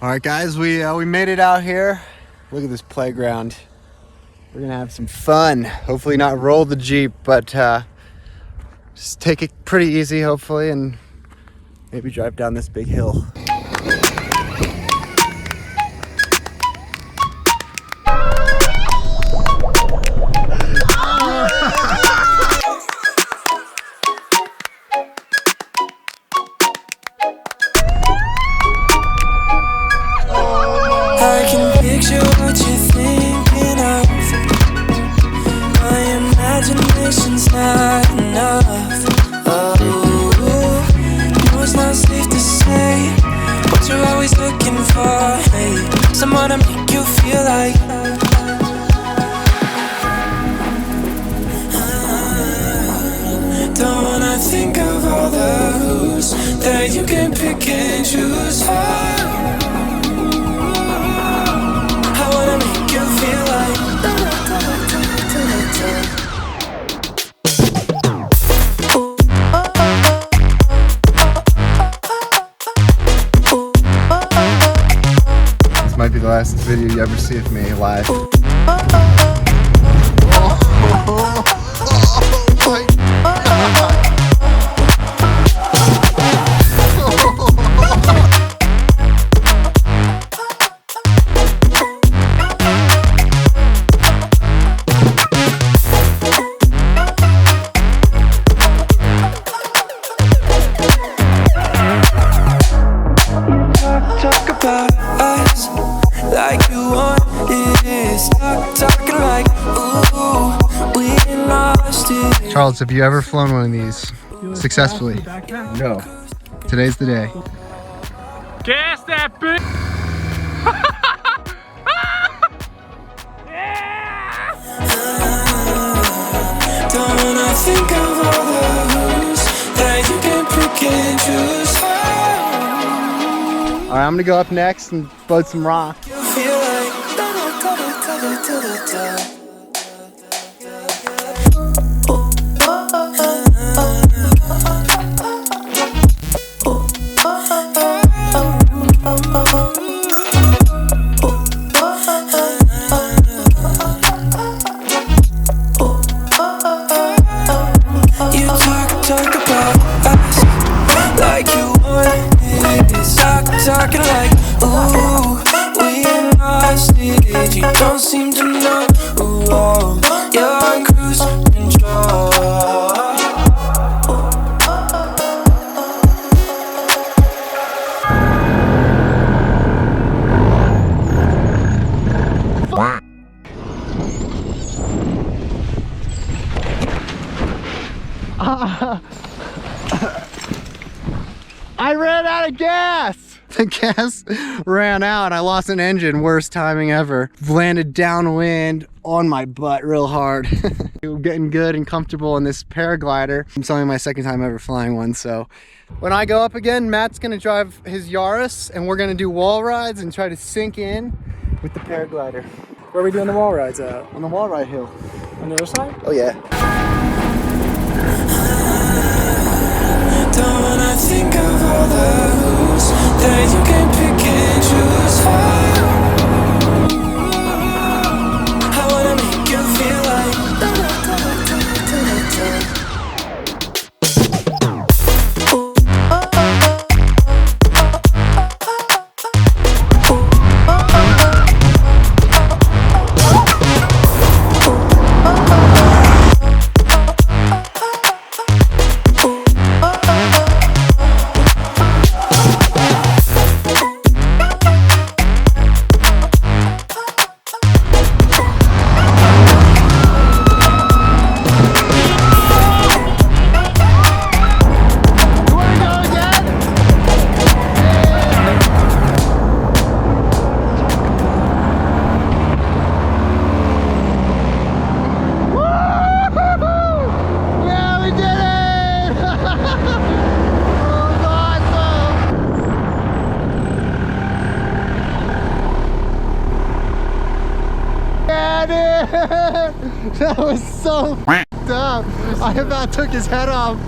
All right, guys, we made it out here. Look at this playground. We're gonna have some fun. Hopefully not roll the Jeep, but just take it pretty easy, hopefully, and maybe drive down this big hill. I can picture what you're thinking of. My imagination's not enough. Oh, no, it's not safe to say what you're always looking for. Hey, someone to make you feel like. Don't wanna think of all the who's that you can pick and choose for. This might be the last video you ever see of me live. Talk about us like you want it. Stop talking like, ooh, we lost it. Charles, have you ever flown one of these successfully? No. Today's the day. Gas that bitch! Don't wanna think of all the who's that you can pick and choose. All right, I'm gonna go up next and float some rock. You feel like to the top. You talk about us like you want it. Talking like, ooh, we lost it. You don't seem to know, ooh, you're in cruise control. I ran out of gas! The gas ran out. I lost an engine. Worst timing ever. Landed downwind on my butt real hard. Getting good and comfortable in this paraglider. It's only my second time ever flying one, so when I go up again, Matt's gonna drive his Yaris and we're gonna do wall rides and try to sink in with the paraglider. Where are we doing the wall rides at? On the wall ride hill. On the other side? Oh yeah. Don't wanna think of all the who's that you can pick and choose for. I wanna make you feel like. That was so f***ed up. I about took his head off.